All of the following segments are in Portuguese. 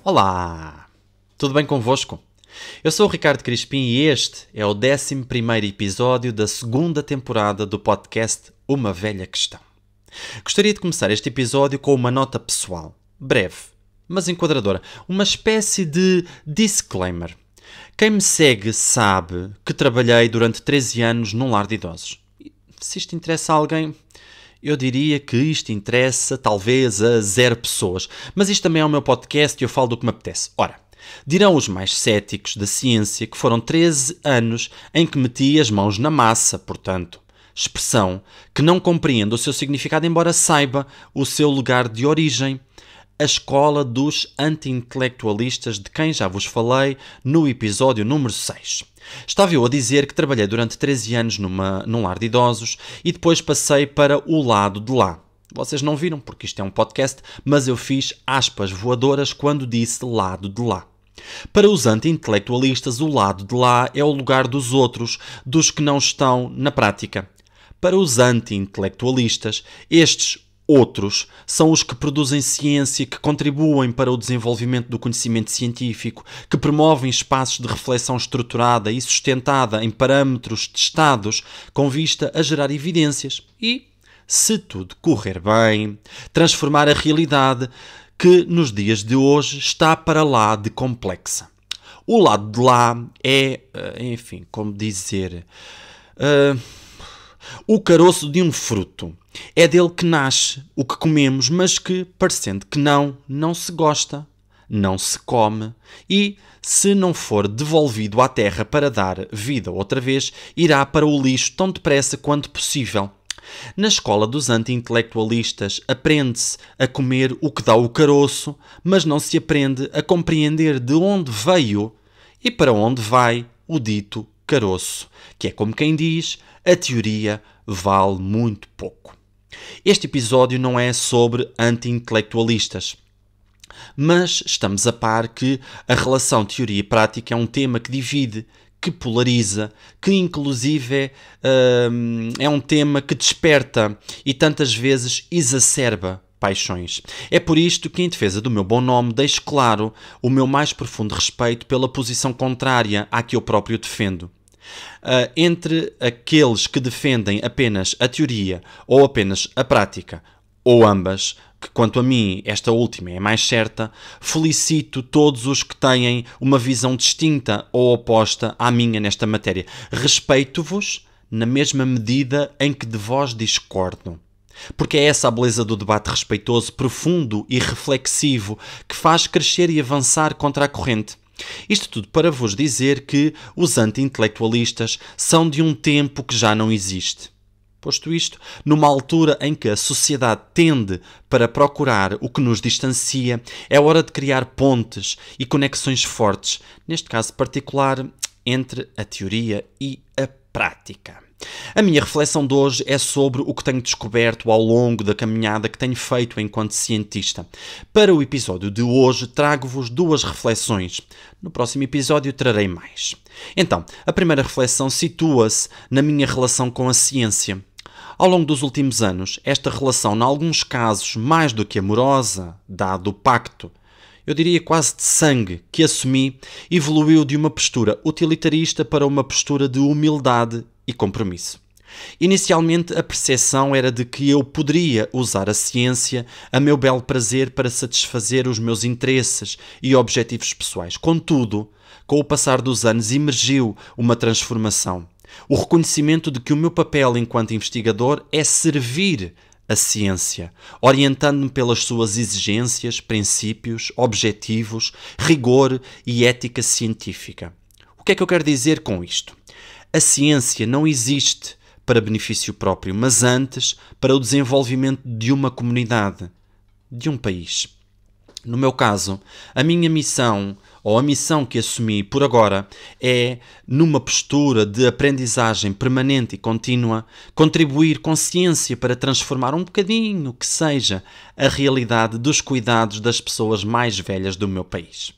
Olá! Tudo bem convosco? Eu sou o Ricardo Crispim e este é o 11º episódio da segunda temporada do podcast Uma Velha Questão. Gostaria de começar este episódio com uma nota pessoal, breve, mas enquadradora, uma espécie de disclaimer. Quem me segue sabe que trabalhei durante 13 anos num lar de idosos. Se isto interessa a alguém, eu diria que isto interessa talvez a 0 pessoas, mas isto também é o meu podcast e eu falo do que me apetece. Ora, dirão os mais céticos da ciência que foram 13 anos em que meti as mãos na massa, portanto, expressão que não compreendo o seu significado, embora saiba o seu lugar de origem, a escola dos anti-intelectualistas de quem já vos falei no episódio número 6. Estava eu a dizer que trabalhei durante 13 anos num lar de idosos e depois passei para o lado de lá. Vocês não viram porque isto é um podcast, mas eu fiz aspas voadoras quando disse lado de lá. Para os anti-intelectualistas, o lado de lá é o lugar dos outros, dos que não estão na prática. Para os anti-intelectualistas, estes outros são os que produzem ciência, que contribuem para o desenvolvimento do conhecimento científico, que promovem espaços de reflexão estruturada e sustentada em parâmetros testados com vista a gerar evidências e, se tudo correr bem, transformar a realidade que nos dias de hoje está para lá de complexa. O lado de lá é, enfim, como dizer, o caroço de um fruto. É dele que nasce o que comemos, mas que, parecendo que não se gosta, não se come e, se não for devolvido à terra para dar vida outra vez, irá para o lixo tão depressa quanto possível. Na escola dos anti-intelectualistas aprende-se a comer o que dá o caroço, mas não se aprende a compreender de onde veio e para onde vai o dito caroço, que é como quem diz, a teoria vale muito pouco. Este episódio não é sobre anti-intelectualistas, mas estamos a par que a relação teoria e prática é um tema que divide, que polariza, que inclusive é um tema que desperta e tantas vezes exacerba paixões. É por isto que, em defesa do meu bom nome, deixo claro o meu mais profundo respeito pela posição contrária à que eu próprio defendo. Entre aqueles que defendem apenas a teoria ou apenas a prática, ou ambas, que quanto a mim esta última é mais certa, felicito todos os que têm uma visão distinta ou oposta à minha nesta matéria. Respeito-vos na mesma medida em que de vós discordo. Porque é essa a beleza do debate respeitoso, profundo e reflexivo que faz crescer e avançar contra a corrente. Isto tudo para vos dizer que os anti-intelectualistas são de um tempo que já não existe. Posto isto, numa altura em que a sociedade tende para procurar o que nos distancia, é hora de criar pontes e conexões fortes, neste caso particular, entre a teoria e a prática. A minha reflexão de hoje é sobre o que tenho descoberto ao longo da caminhada que tenho feito enquanto cientista. Para o episódio de hoje trago-vos 2 reflexões. No próximo episódio trarei mais. Então, a primeira reflexão situa-se na minha relação com a ciência. Ao longo dos últimos anos, esta relação, em alguns casos mais do que amorosa, dado o pacto, eu diria quase de sangue, que assumi, evoluiu de uma postura utilitarista para uma postura de humildade e compromisso. Inicialmente, a percepção era de que eu poderia usar a ciência a meu belo prazer para satisfazer os meus interesses e objetivos pessoais. Contudo, com o passar dos anos, emergiu uma transformação. O reconhecimento de que o meu papel enquanto investigador é servir a ciência, orientando-me pelas suas exigências, princípios, objetivos, rigor e ética científica. O que é que eu quero dizer com isto? A ciência não existe para benefício próprio, mas antes para o desenvolvimento de uma comunidade, de um país. No meu caso, a minha missão, ou a missão que assumi por agora, é, numa postura de aprendizagem permanente e contínua, contribuir com ciência para transformar um bocadinho, que seja, a realidade dos cuidados das pessoas mais velhas do meu país.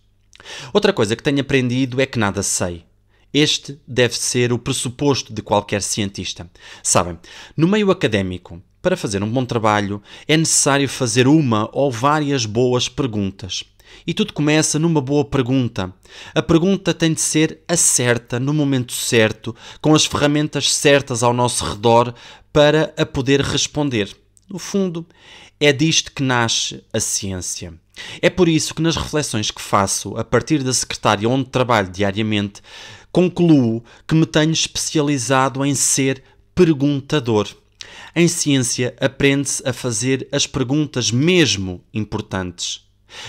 Outra coisa que tenho aprendido é que nada sei. Este deve ser o pressuposto de qualquer cientista. Sabem, no meio académico, para fazer um bom trabalho, é necessário fazer uma ou várias boas perguntas. E tudo começa numa boa pergunta. A pergunta tem de ser a certa, no momento certo, com as ferramentas certas ao nosso redor para a poder responder. No fundo, é disto que nasce a ciência. É por isso que nas reflexões que faço, a partir da secretária onde trabalho diariamente, concluo que me tenho especializado em ser perguntador. Em ciência, aprende-se a fazer as perguntas mesmo importantes.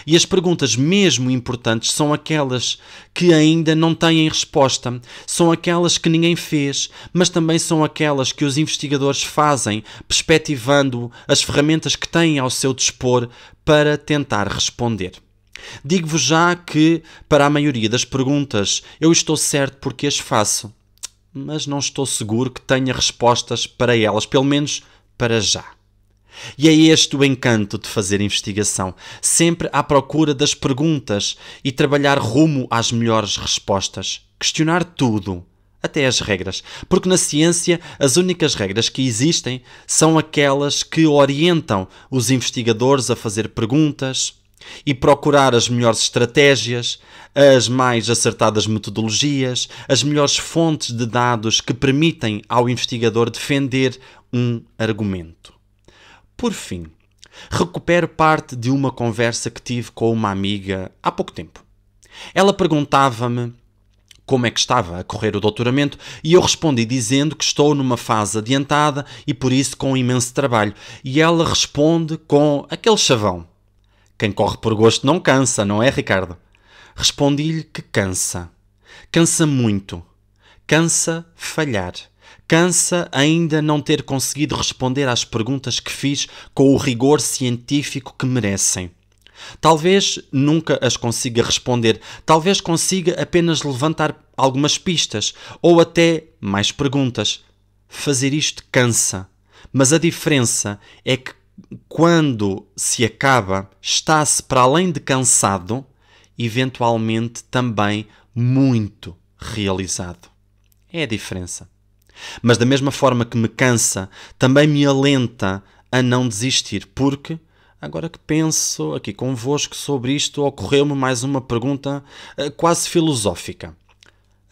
E as perguntas mesmo importantes são aquelas que ainda não têm resposta, são aquelas que ninguém fez, mas também são aquelas que os investigadores fazem, perspectivando as ferramentas que têm ao seu dispor para tentar responder. Digo-vos já que, para a maioria das perguntas, eu estou certo porque as faço, mas não estou seguro que tenha respostas para elas, pelo menos para já. E é este o encanto de fazer investigação, sempre à procura das perguntas e trabalhar rumo às melhores respostas. Questionar tudo, até as regras, porque na ciência as únicas regras que existem são aquelas que orientam os investigadores a fazer perguntas e procurar as melhores estratégias, as mais acertadas metodologias, as melhores fontes de dados que permitem ao investigador defender um argumento. Por fim, recupero parte de uma conversa que tive com uma amiga há pouco tempo. Ela perguntava-me como é que estava a correr o doutoramento e eu respondi dizendo que estou numa fase adiantada e por isso com imenso trabalho. E ela responde com aquele chavão. Quem corre por gosto não cansa, não é, Ricardo? Respondi-lhe que cansa. Cansa muito. Cansa falhar. Cansa ainda não ter conseguido responder às perguntas que fiz com o rigor científico que merecem. Talvez nunca as consiga responder, talvez consiga apenas levantar algumas pistas ou até mais perguntas. Fazer isto cansa, mas a diferença é que quando se acaba, está-se para além de cansado, eventualmente também muito realizado. É a diferença. Mas da mesma forma que me cansa, também me alenta a não desistir, porque, agora que penso aqui convosco sobre isto, ocorreu-me mais uma pergunta quase filosófica.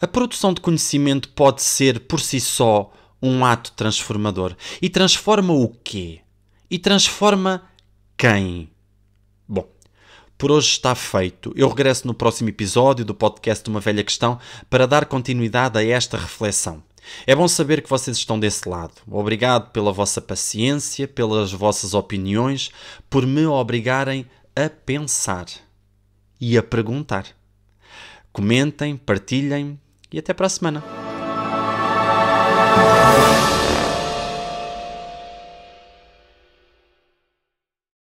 A produção de conhecimento pode ser, por si só, um ato transformador. E transforma o quê? E transforma quem? Bom, por hoje está feito. Eu regresso no próximo episódio do podcast Uma Velha Questão para dar continuidade a esta reflexão. É bom saber que vocês estão desse lado. Obrigado pela vossa paciência, pelas vossas opiniões, por me obrigarem a pensar e a perguntar. Comentem, partilhem e até para a semana.